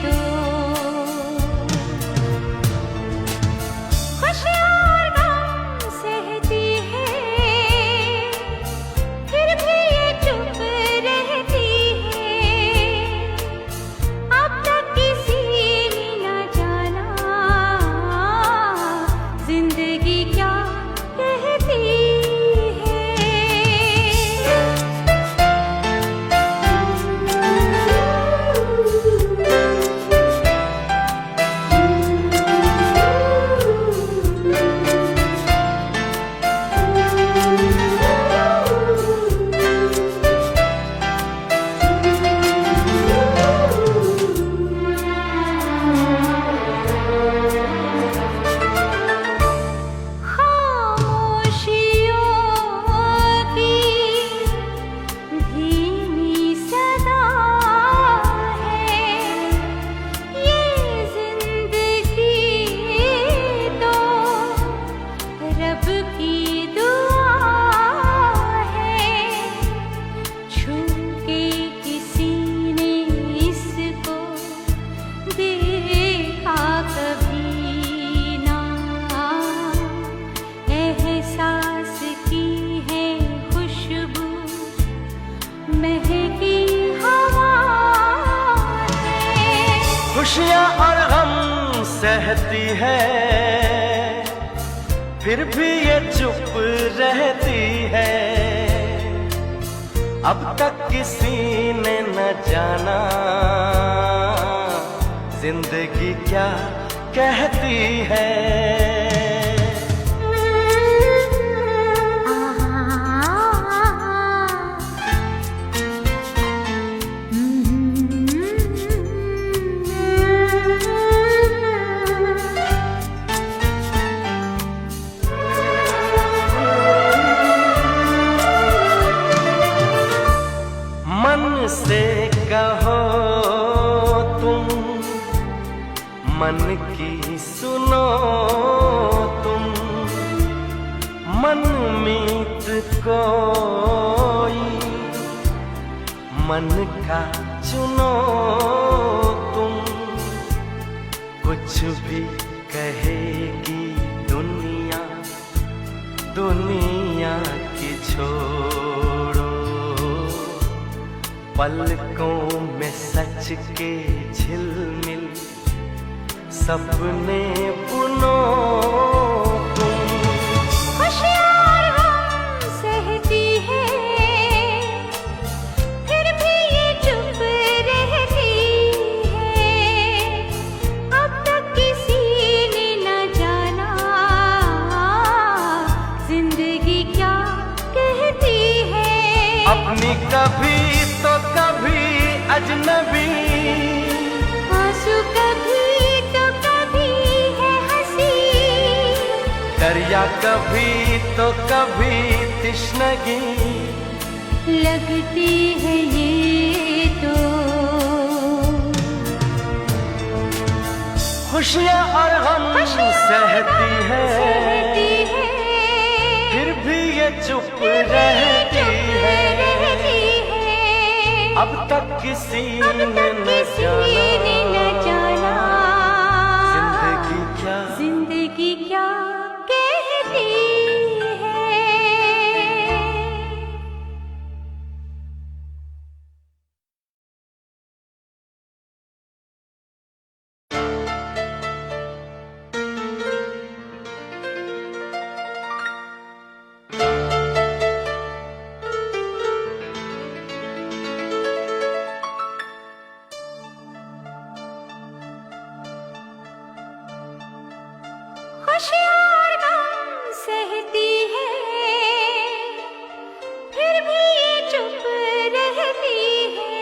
तो खुशियाँ और गम सहती है, फिर भी ये चुप रहती है। अब तक किसी ने न जाना जिंदगी क्या कहती खुशियाँ और गम सहती है, फिर भी ये चुप रहती है। अब तक किसी ने न जाना जिंदगी क्या कहती है। मन से कहो तुम, मन की सुनो तुम, मन मीत कोई मन का चुनो तुम। कुछ भी कहेगी दुनिया, दुनिया की छोड़ो। पलकों में सच के झिलमिल सपने बुनो तुम। खुशियाँ और गम सहती है, फिर भी ये चुप रहती है। अब तक किसी ने न जाना जिंदगी क्या कहती है। अपनी कभी तो कभी अजनबी, आंसू कभी तो कभी है हंसी, दरिया कभी तो कभी तिश्नगी लगती है ये तो। खुशियाँ और गम सहती है, फिर भी ये चुप रहती है। अब तक किसी ने न जाना जिंदगी क्या कहती है। खुशियाँ और गम सहती है, फिर भी ये चुप रहती है।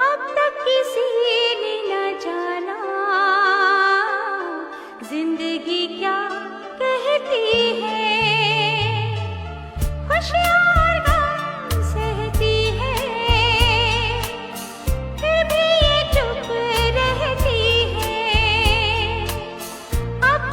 अब तक किसी ने न जाना जिंदगी क्या कहती है। खुशियाँ और गम सहती है, फिर भी ये चुप रहती है। अब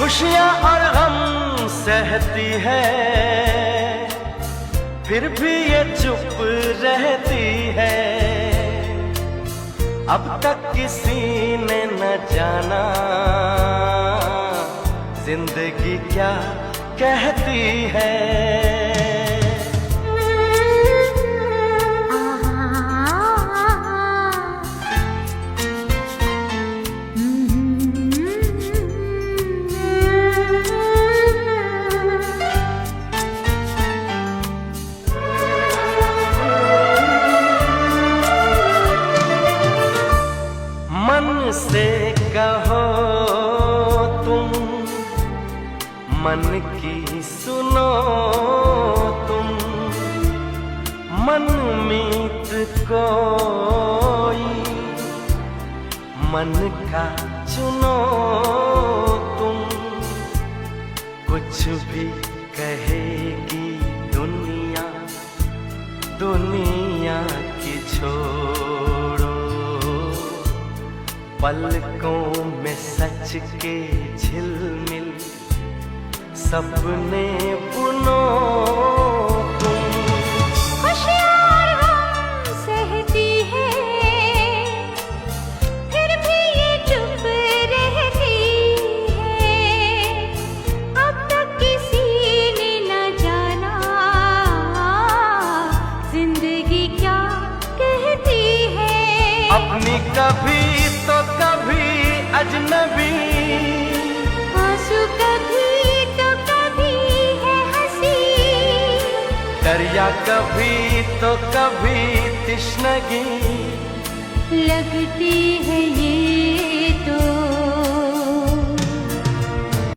खुशियाँ और गम सहती है, फिर भी ये चुप रहती है। अब तक किसी ने न जाना जिंदगी क्या कहती है। मन से कहो तुम, मन की सुनो तुम, मन मीत कोई मन का चुनो तुम। कुछ भी कहेगी दुनिया, दुनिया की छोड़ो, पलकों में सच के झिलमिल सपने बुनो तुम। खुशियाँ और गम सहती है, फिर भी ये चुप रहती है। अब तक किसी ने न जाना जिंदगी क्या कहती है। अपनी कभी तो कभी अजनबी, आंसू कभी तो कभी है हंसी, दरिया कभी तो कभी तिश्नगी लगती है ये